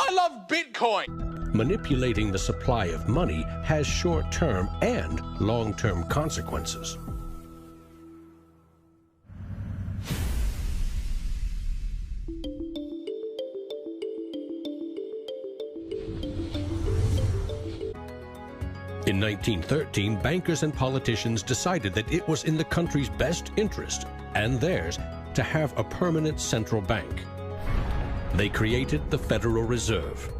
I love Bitcoin. Manipulating the supply of money has short-term and long-term consequences. In 1913, bankers and politicians decided that it was in the country's best interest, and theirs, to have a permanent central bank. They created the Federal Reserve.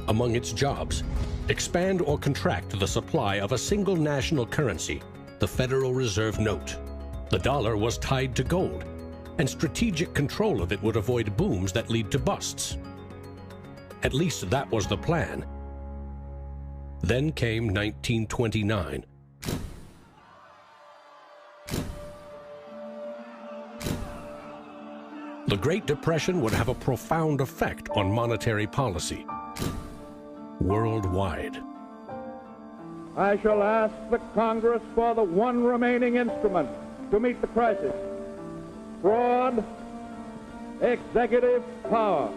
Among its jobs, expand or contract the supply of a single national currency, the Federal Reserve note. The dollar was tied to gold, and strategic control of it would avoid booms that lead to busts. At least that was the plan. Then came 1929. The Great Depression would have a profound effect on monetary policy worldwide. I shall ask the Congress for the one remaining instrument to meet the crisis: broad executive power.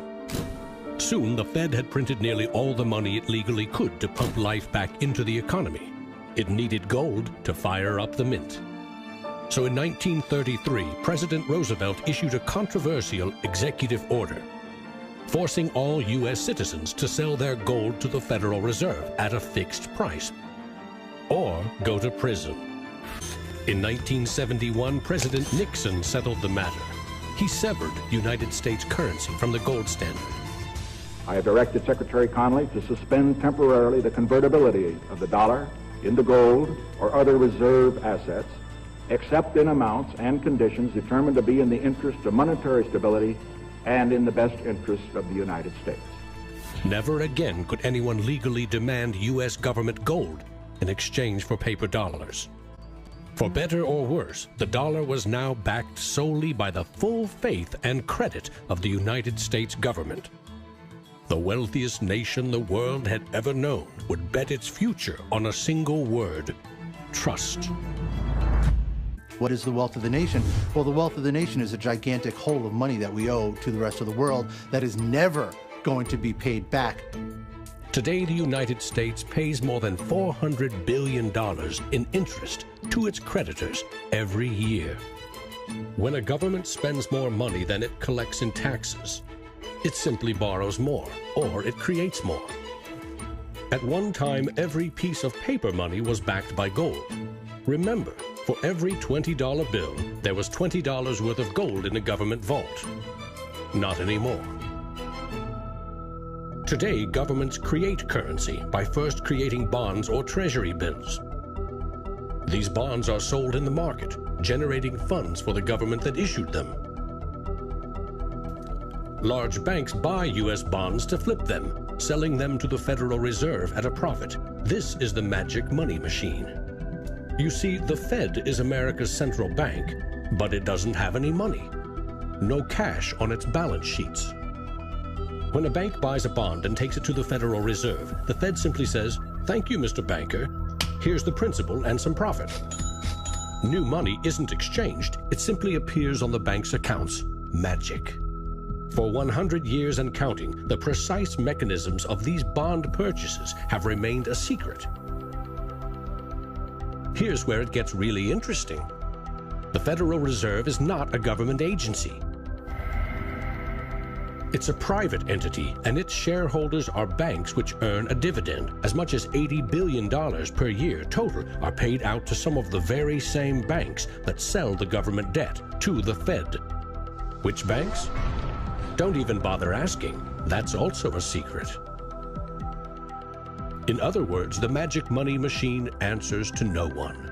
Soon, the Fed had printed nearly all the money it legally could to pump life back into the economy. It needed gold to fire up the mint. So in 1933, President Roosevelt issued a controversial executive order, forcing all U.S. citizens to sell their gold to the Federal Reserve at a fixed price, or go to prison. In 1971, President Nixon settled the matter. He severed United States currency from the gold standard. I have directed Secretary Connally to suspend temporarily the convertibility of the dollar into gold or other reserve assets, except in amounts and conditions determined to be in the interest of monetary stability and in the best interest of the United States. Never again could anyone legally demand U.S. government gold in exchange for paper dollars. For better or worse, the dollar was now backed solely by the full faith and credit of the United States government. The wealthiest nation the world had ever known would bet its future on a single word: trust. What is the wealth of the nation? Well, the wealth of the nation is a gigantic hole of money that we owe to the rest of the world that is never going to be paid back. Today, the United States pays more than $400 billion in interest to its creditors every year. When a government spends more money than it collects in taxes, it simply borrows more, or it creates more. At one time, every piece of paper money was backed by gold. Remember, for every $20 bill, there was $20 worth of gold in the government vault. Not anymore. Today, governments create currency by first creating bonds or treasury bills. These bonds are sold in the market, generating funds for the government that issued them. Large banks buy U.S. bonds to flip them, selling them to the Federal Reserve at a profit. This is the magic money machine. You see, the Fed is America's central bank, but it doesn't have any money. No cash on its balance sheets. When a bank buys a bond and takes it to the Federal Reserve, the Fed simply says, "Thank you, Mr. Banker. Here's the principal and some profit." New money isn't exchanged. It simply appears on the bank's accounts. Magic. For 100 years and counting, the precise mechanisms of these bond purchases have remained a secret. Here's where it gets really interesting. The Federal Reserve is not a government agency. It's a private entity, and its shareholders are banks which earn a dividend. As much as $80 billion per year total are paid out to some of the very same banks that sell the government debt to the Fed. Which banks? Don't even bother asking. That's also a secret. In other words, the magic money machine answers to no one.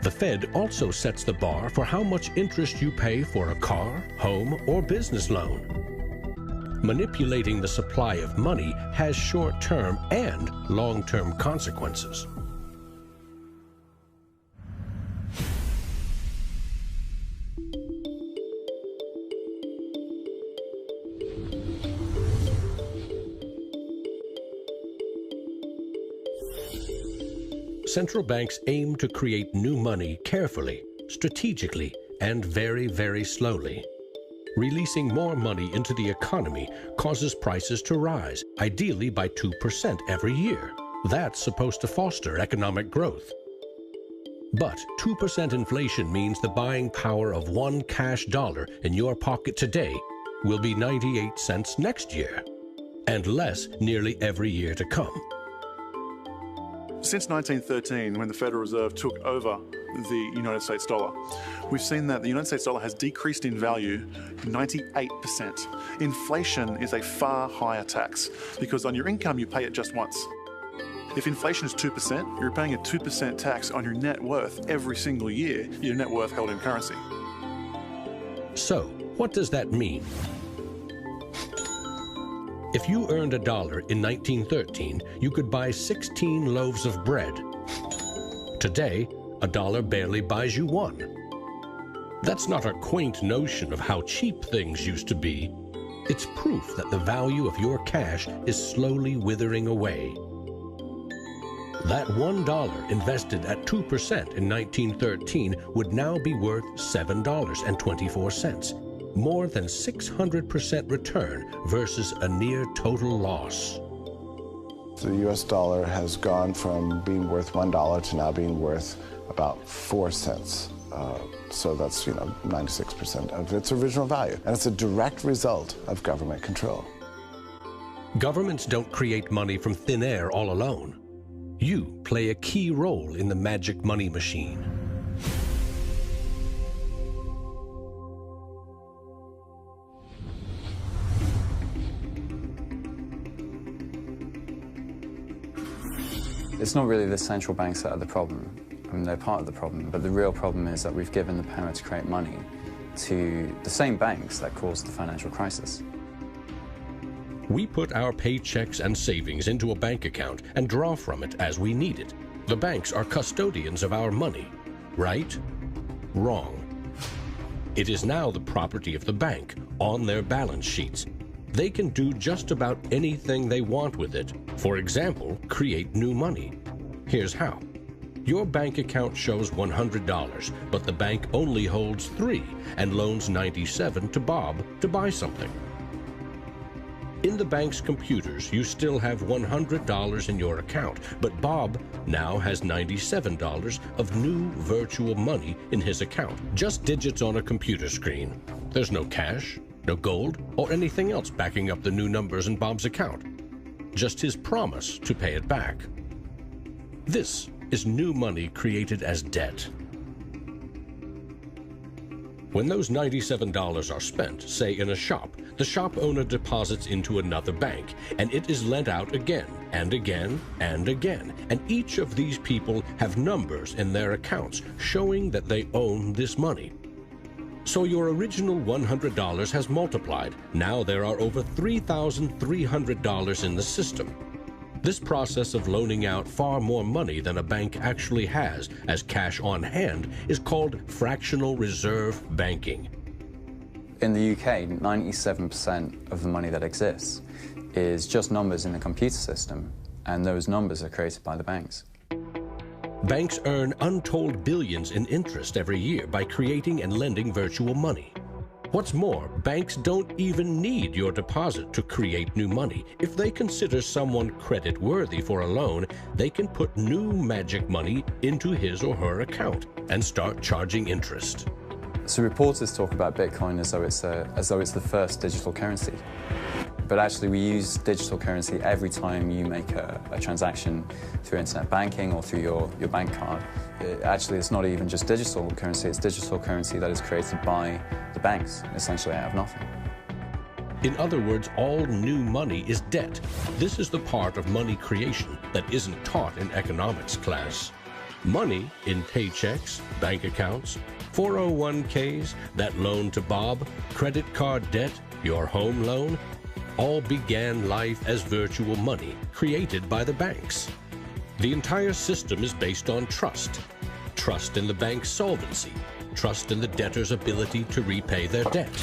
The Fed also sets the bar for how much interest you pay for a car, home, or business loan. Manipulating the supply of money has short-term and long-term consequences. Central banks aim to create new money carefully, strategically, and very, very slowly. Releasing more money into the economy causes prices to rise, ideally by 2% every year. That's supposed to foster economic growth. But 2% inflation means the buying power of one cash dollar in your pocket today will be 98 cents next year, and less nearly every year to come. Since 1913, when the Federal Reserve took over the United States dollar, we've seen that the United States dollar has decreased in value 98%. Inflation is a far higher tax because on your income you pay it just once. If inflation is 2%, you're paying a 2% tax on your net worth every single year, your net worth held in currency. So, what does that mean? If you earned $1 in 1913, you could buy 16 loaves of bread. Today, $1 barely buys you one. That's not a quaint notion of how cheap things used to be. It's proof that the value of your cash is slowly withering away. That $1 invested at 2% in 1913 would now be worth $7.24. More than 600% return versus a near total loss. The US dollar has gone from being worth $1 to now being worth about 4 cents. So that's, 96% of its original value. And it's a direct result of government control. Governments don't create money from thin air all alone. You play a key role in the magic money machine. It's not really the central banks that are the problem. I mean, they're part of the problem, but the real problem is that we've given the power to create money to the same banks that caused the financial crisis. We put our paychecks and savings into a bank account and draw from it as we need it. The banks are custodians of our money. Right? Wrong. It is now the property of the bank on their balance sheets. They can do just about anything they want with it. For example, create new money. Here's how. Your bank account shows $100, but the bank only holds $3 and loans $97 to Bob to buy something. In the bank's computers, you still have $100 in your account, but Bob now has $97 of new virtual money in his account. Just digits on a computer screen. There's no cash, no gold, or anything else backing up the new numbers in Bob's account. Just his promise to pay it back. This is new money created as debt. When those $97 are spent, say in a shop, the shop owner deposits into another bank, and it is lent out again and again and again. And each of these people have numbers in their accounts showing that they own this money. So your original $100 has multiplied. Now there are over $3,300 in the system. This process of loaning out far more money than a bank actually has as cash on hand is called fractional reserve banking. In the UK, 97% of the money that exists is just numbers in the computer system, and those numbers are created by the banks. Banks earn untold billions in interest every year by creating and lending virtual money. What's more, banks don't even need your deposit to create new money. If they consider someone credit-worthy for a loan, they can put new magic money into his or her account and start charging interest. So reporters talk about Bitcoin as though it's the first digital currency. But actually we use digital currency every time you make a transaction through internet banking or through your bank card. Actually, it's not even just digital currency, it's digital currency that is created by the banks, essentially out of nothing. In other words, all new money is debt. This is the part of money creation that isn't taught in economics class. Money in paychecks, bank accounts, 401ks, that loan to Bob, credit card debt, your home loan, all began life as virtual money created by the banks. The entire system is based on trust. Trust in the bank's solvency. Trust in the debtor's ability to repay their debt.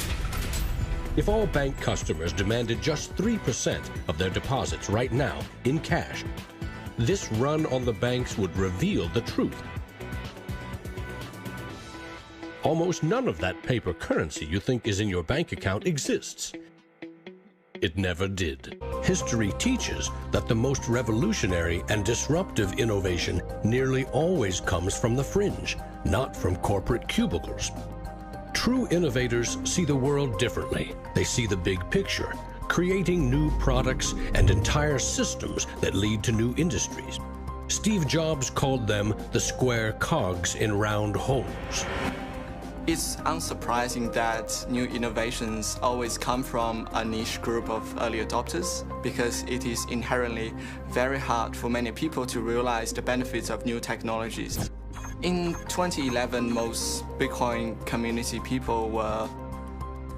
If all bank customers demanded just 3% of their deposits right now in cash, this run on the banks would reveal the truth. Almost none of that paper currency you think is in your bank account exists. It never did. History teaches that the most revolutionary and disruptive innovation nearly always comes from the fringe, not from corporate cubicles. True innovators see the world differently. They see the big picture, creating new products and entire systems that lead to new industries. Steve Jobs called them the square cogs in round holes. It's unsurprising that new innovations always come from a niche group of early adopters, because it is inherently very hard for many people to realize the benefits of new technologies. In 2011, most Bitcoin community people were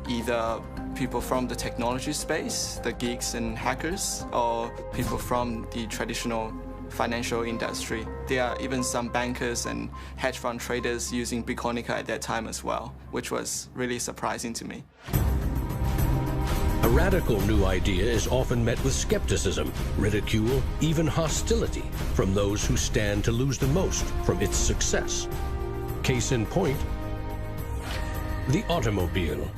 either people from the technology space, the geeks and hackers, or people from the traditional financial industry. There are even some bankers and hedge fund traders using Bitcoinica at that time as well, which was really surprising to me. A radical new idea is often met with skepticism, ridicule, even hostility from those who stand to lose the most from its success. Case in point, the automobile.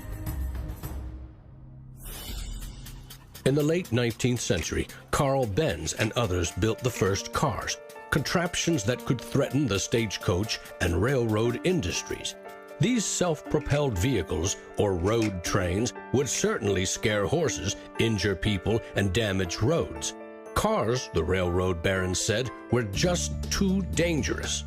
In the late 19th century, Carl Benz and others built the first cars, contraptions that could threaten the stagecoach and railroad industries. These self-propelled vehicles, or road trains, would certainly scare horses, injure people, and damage roads. Cars, the railroad barons said, were just too dangerous.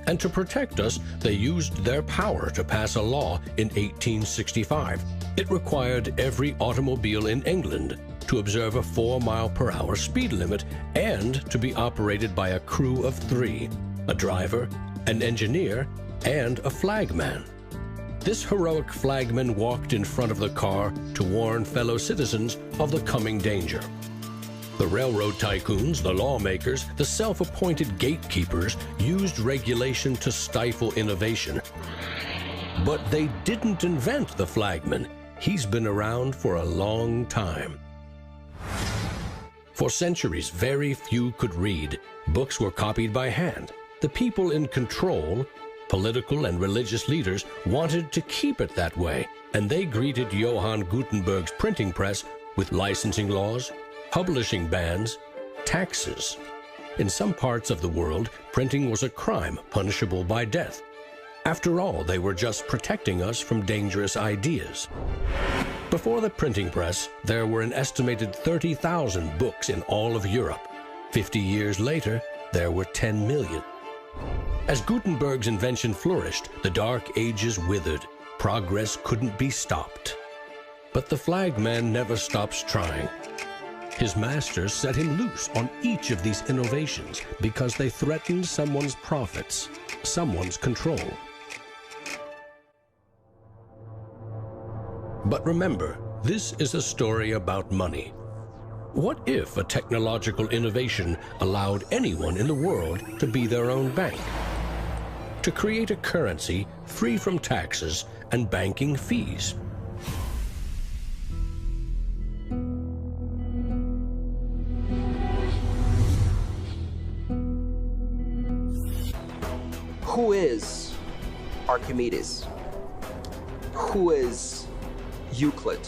And to protect us, they used their power to pass a law in 1865. It required every automobile in England to observe a 4-mile-per-hour speed limit and to be operated by a crew of 3, a driver, an engineer, and a flagman. This heroic flagman walked in front of the car to warn fellow citizens of the coming danger. The railroad tycoons, the lawmakers, the self-appointed gatekeepers used regulation to stifle innovation. But they didn't invent the flagman. He's been around for a long time. For centuries, very few could read. Books were copied by hand. The people in control, political and religious leaders, wanted to keep it that way, and they greeted Johann Gutenberg's printing press with licensing laws, publishing bans, taxes. In some parts of the world, printing was a crime punishable by death. After all, they were just protecting us from dangerous ideas. Before the printing press, there were an estimated 30,000 books in all of Europe. 50 years later, there were 10 million. As Gutenberg's invention flourished, the Dark Ages withered. Progress couldn't be stopped. But the flagman never stops trying. His masters set him loose on each of these innovations because they threatened someone's profits, someone's control. But remember, this is a story about money. What if a technological innovation allowed anyone in the world to be their own bank? To create a currency free from taxes and banking fees? Who is Archimedes? Who is Euclid?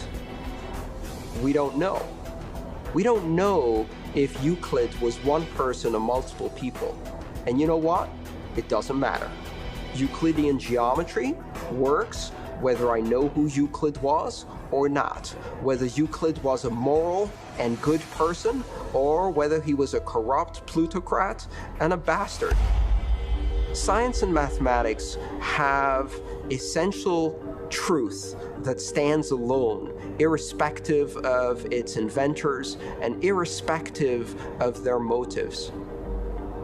We don't know. We don't know if Euclid was one person or multiple people. And you know what? It doesn't matter. Euclidean geometry works whether I know who Euclid was or not, whether Euclid was a moral and good person or whether he was a corrupt plutocrat and a bastard. Science and mathematics have essential truth that stands alone, irrespective of its inventors and irrespective of their motives.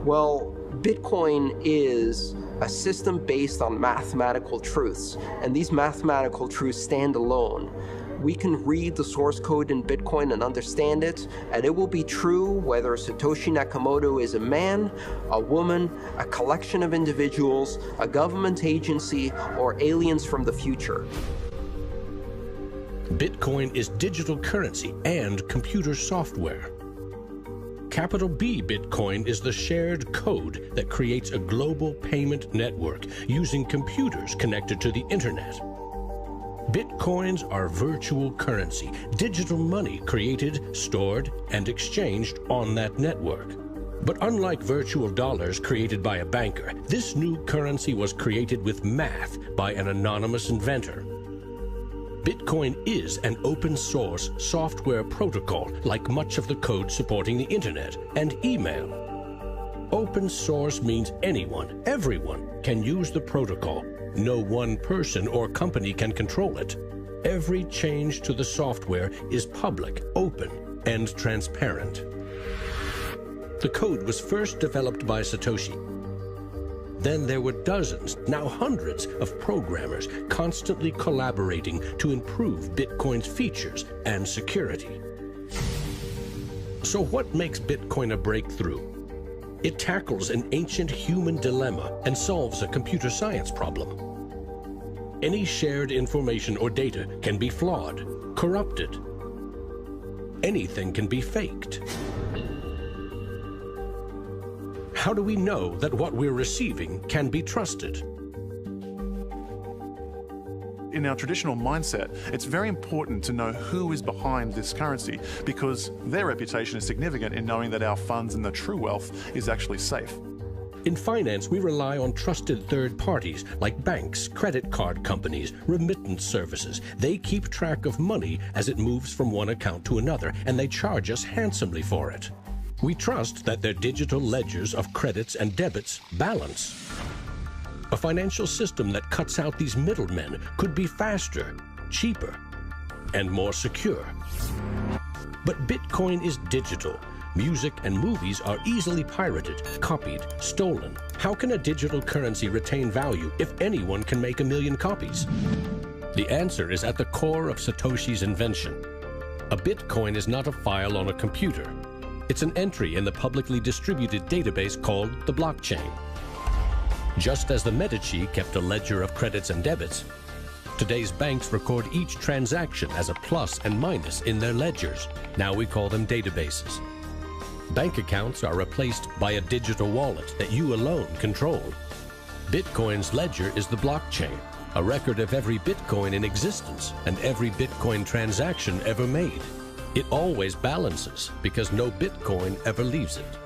Well, Bitcoin is a system based on mathematical truths, and these mathematical truths stand alone. We can read the source code in Bitcoin and understand it, and it will be true whether Satoshi Nakamoto is a man, a woman, a collection of individuals, a government agency, or aliens from the future. Bitcoin is digital currency and computer software. Capital B Bitcoin is the shared code that creates a global payment network using computers connected to the internet. Bitcoins are virtual currency, digital money created, stored, and exchanged on that network. But unlike virtual dollars created by a banker, this new currency was created with math by an anonymous inventor. Bitcoin is an open-source software protocol, like much of the code supporting the internet and email. Open source means anyone, everyone, can use the protocol. No one person or company can control it. Every change to the software is public, open, and transparent. The code was first developed by Satoshi. Then there were dozens, now hundreds, of programmers constantly collaborating to improve Bitcoin's features and security. So what makes Bitcoin a breakthrough? It tackles an ancient human dilemma and solves a computer science problem. Any shared information or data can be flawed, corrupted. Anything can be faked. How do we know that what we're receiving can be trusted? In our traditional mindset, it's very important to know who is behind this currency because their reputation is significant in knowing that our funds and the true wealth is actually safe. In finance, we rely on trusted third parties like banks, credit card companies, remittance services. They keep track of money as it moves from one account to another, and they charge us handsomely for it. We trust that their digital ledgers of credits and debits balance. A financial system that cuts out these middlemen could be faster, cheaper, and more secure. But Bitcoin is digital. Music and movies are easily pirated, copied, stolen. How can a digital currency retain value if anyone can make 1 million copies? The answer is at the core of Satoshi's invention. A Bitcoin is not a file on a computer. It's an entry in the publicly distributed database called the blockchain. Just as the Medici kept a ledger of credits and debits, today's banks record each transaction as a plus and minus in their ledgers. Now we call them databases. Bank accounts are replaced by a digital wallet that you alone control. Bitcoin's ledger is the blockchain, a record of every Bitcoin in existence and every Bitcoin transaction ever made. It always balances because no Bitcoin ever leaves it.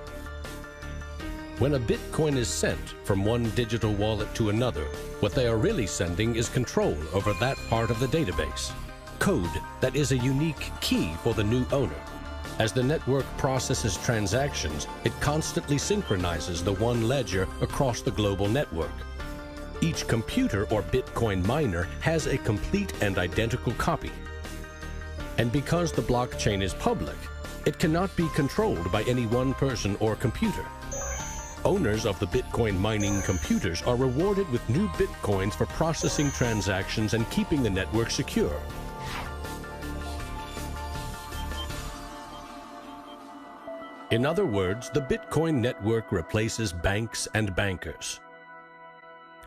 When a Bitcoin is sent from one digital wallet to another, what they are really sending is control over that part of the database. Code that is a unique key for the new owner. As the network processes transactions, it constantly synchronizes the one ledger across the global network. Each computer or Bitcoin miner has a complete and identical copy. And because the blockchain is public, it cannot be controlled by any one person or computer. Owners of the Bitcoin mining computers are rewarded with new Bitcoins for processing transactions and keeping the network secure. In other words, the Bitcoin network replaces banks and bankers.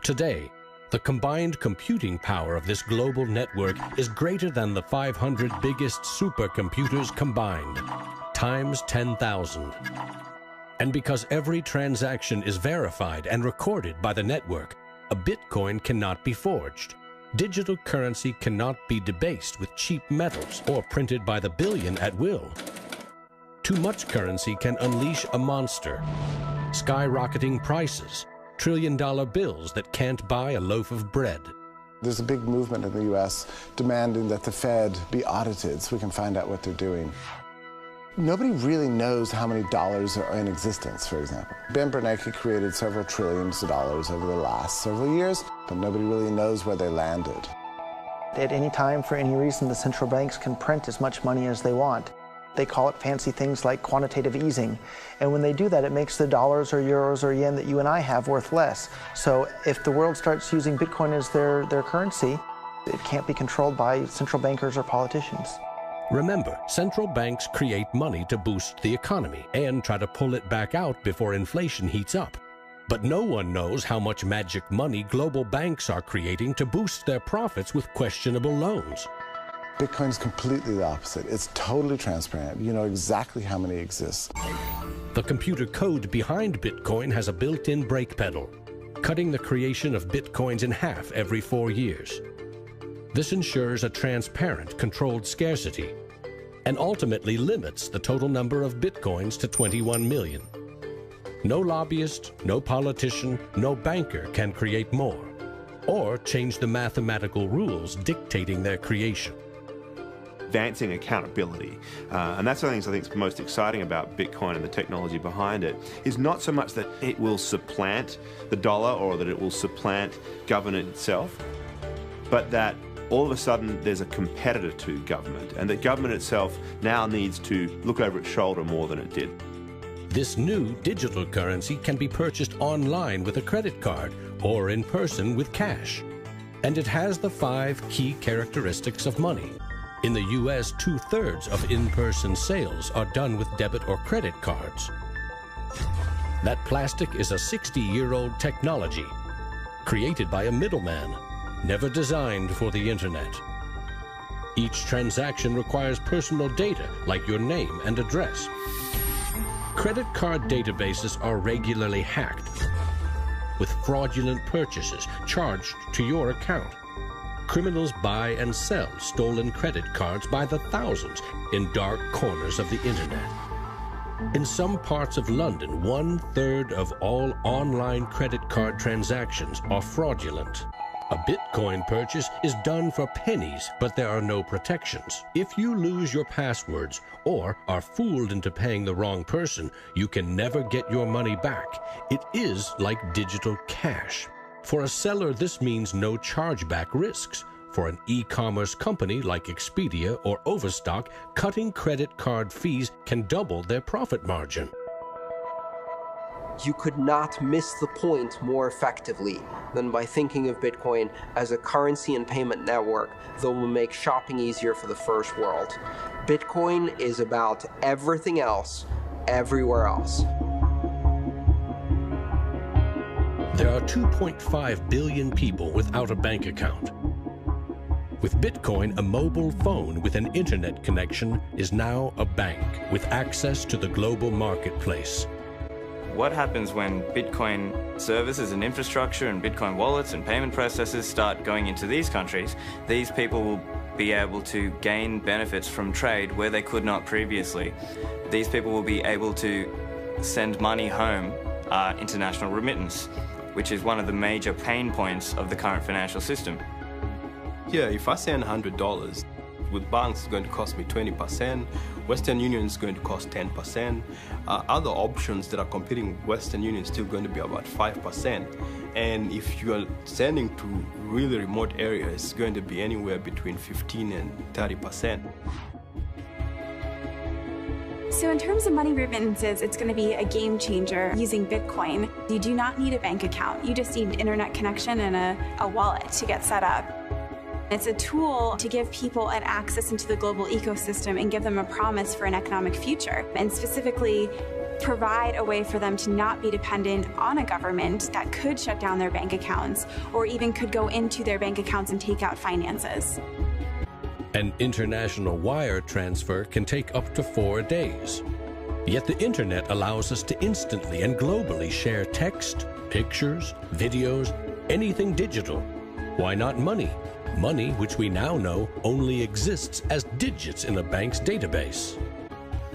Today, the combined computing power of this global network is greater than the 500 biggest supercomputers combined, times 10,000. And because every transaction is verified and recorded by the network, a Bitcoin cannot be forged. Digital currency cannot be debased with cheap metals or printed by the billion at will. Too much currency can unleash a monster, skyrocketing prices, trillion-dollar bills that can't buy a loaf of bread. There's a big movement in the U.S. demanding that the Fed be audited so we can find out what they're doing. Nobody really knows how many dollars are in existence, for example. Ben Bernanke created several trillions of dollars over the last several years, but nobody really knows where they landed. At any time, for any reason, the central banks can print as much money as they want. They call it fancy things like quantitative easing. And when they do that, it makes the dollars or euros or yen that you and I have worth less. So if the world starts using Bitcoin as their currency, it can't be controlled by central bankers or politicians. Remember, central banks create money to boost the economy and try to pull it back out before inflation heats up. But no one knows how much magic money global banks are creating to boost their profits with questionable loans. Bitcoin is completely the opposite. It's totally transparent. You know exactly how many exist. The computer code behind Bitcoin has a built-in brake pedal, cutting the creation of Bitcoins in half every 4 years. This ensures a transparent, controlled scarcity and ultimately limits the total number of Bitcoins to 21 million. No lobbyist, no politician, no banker can create more or change the mathematical rules dictating their creation. Advancing accountability. And that's one of the things I think is most exciting about Bitcoin and the technology behind it, is not so much that it will supplant the dollar or that it will supplant government itself, but that all of a sudden there's a competitor to government, and that government itself now needs to look over its shoulder more than it did. This new digital currency can be purchased online with a credit card or in person with cash. And it has the 5 key characteristics of money. In the US, 2/3 of in-person sales are done with debit or credit cards. That plastic is a 60-year-old technology, created by a middleman, never designed for the internet. Each transaction requires personal data, like your name and address. Credit card databases are regularly hacked, with fraudulent purchases charged to your account. Criminals buy and sell stolen credit cards by the thousands in dark corners of the internet. In some parts of London, 1/3 of all online credit card transactions are fraudulent. A Bitcoin purchase is done for pennies, but there are no protections. If you lose your passwords or are fooled into paying the wrong person, you can never get your money back. It is like digital cash. For a seller, this means no chargeback risks. For an e-commerce company like Expedia or Overstock, cutting credit card fees can double their profit margin. You could not miss the point more effectively than by thinking of Bitcoin as a currency and payment network that will make shopping easier for the first world. Bitcoin is about everything else, everywhere else. There are 2.5 billion people without a bank account. With Bitcoin, a mobile phone with an internet connection is now a bank with access to the global marketplace. What happens when Bitcoin services and infrastructure and Bitcoin wallets and payment processors start going into these countries? These people will be able to gain benefits from trade where they could not previously. These people will be able to send money home, international remittance, which is one of the major pain points of the current financial system. Yeah, if I send $100, with banks it's going to cost me 20%, Western Union is going to cost 10%, other options that are competing with Western Union is still going to be about 5%, and if you are sending to really remote areas, it's going to be anywhere between 15 and 30%. So in terms of money remittances, it's going to be a game changer using Bitcoin. You do not need a bank account. You just need an internet connection and a wallet to get set up. It's a tool to give people an access into the global ecosystem and give them a promise for an economic future, and specifically provide a way for them to not be dependent on a government that could shut down their bank accounts or even could go into their bank accounts and take out finances. An international wire transfer can take up to 4 days. Yet the internet allows us to instantly and globally share text, pictures, videos, anything digital. Why not money? Money, which we now know only exists as digits in a bank's database.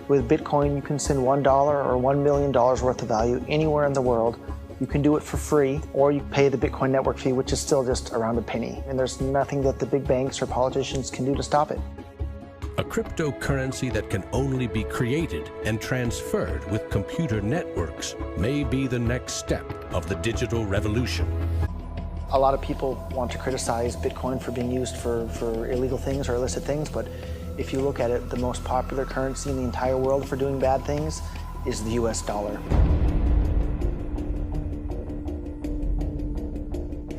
With Bitcoin, you can send $1 or $1 million worth of value anywhere in the world. You can do it for free, or you pay the Bitcoin network fee, which is still just around a penny. And there's nothing that the big banks or politicians can do to stop it. A cryptocurrency that can only be created and transferred with computer networks may be the next step of the digital revolution. A lot of people want to criticize Bitcoin for being used for illegal things or illicit things, but if you look at it, the most popular currency in the entire world for doing bad things is the US dollar.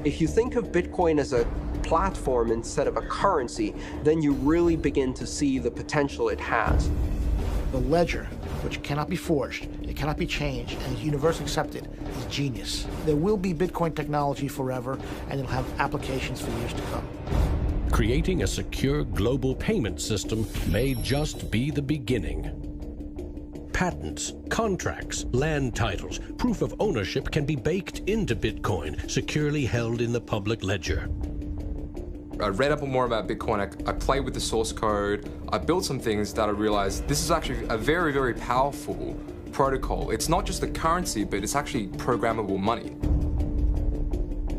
If you think of Bitcoin as a platform instead of a currency, then you really begin to see the potential it has. The ledger, which cannot be forged, it cannot be changed, and is universally accepted, is genius. There will be Bitcoin technology forever, and it'll have applications for years to come. Creating a secure global payment system may just be the beginning. Patents, contracts, land titles, proof of ownership can be baked into Bitcoin, securely held in the public ledger. I read up more about Bitcoin, I played with the source code, I built some things that I realized this is actually a very, very powerful protocol. It's not just a currency, but it's actually programmable money.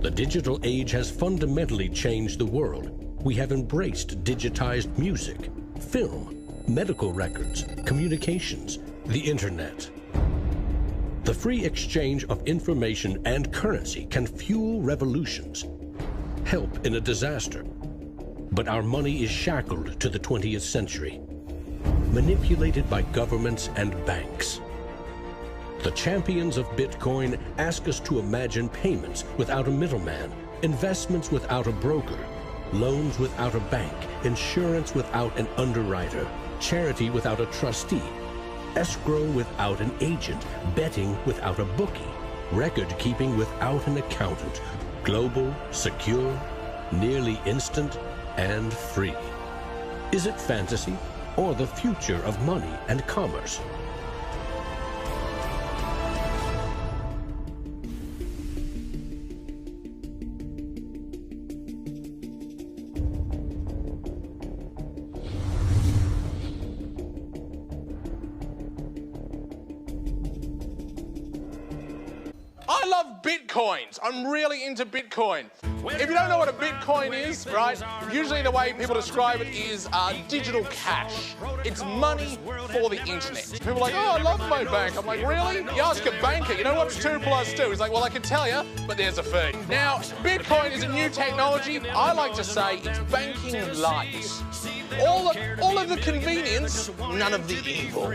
The digital age has fundamentally changed the world. We have embraced digitized music, film, medical records, communications, the internet. The free exchange of information and currency can fuel revolutions, help in a disaster. But our money is shackled to the 20th century, manipulated by governments and banks. The champions of Bitcoin ask us to imagine payments without a middleman, investments without a broker, loans without a bank, insurance without an underwriter, charity without a trustee, escrow without an agent, betting without a bookie, record-keeping without an accountant, global, secure, nearly instant, and free. Is it fantasy or the future of money and commerce? I love Bitcoins. I'm really into Bitcoin. If you don't know what a Bitcoin is, right, usually the way people describe it is digital cash. It's money for the internet. People are like, oh, I love my bank. I'm like, really? You ask a banker, you know what's 2 + 2? He's like, well, I can tell you, but there's a fee. Now, Bitcoin is a new technology. I like to say it's banking light. All of the convenience, none of the evil.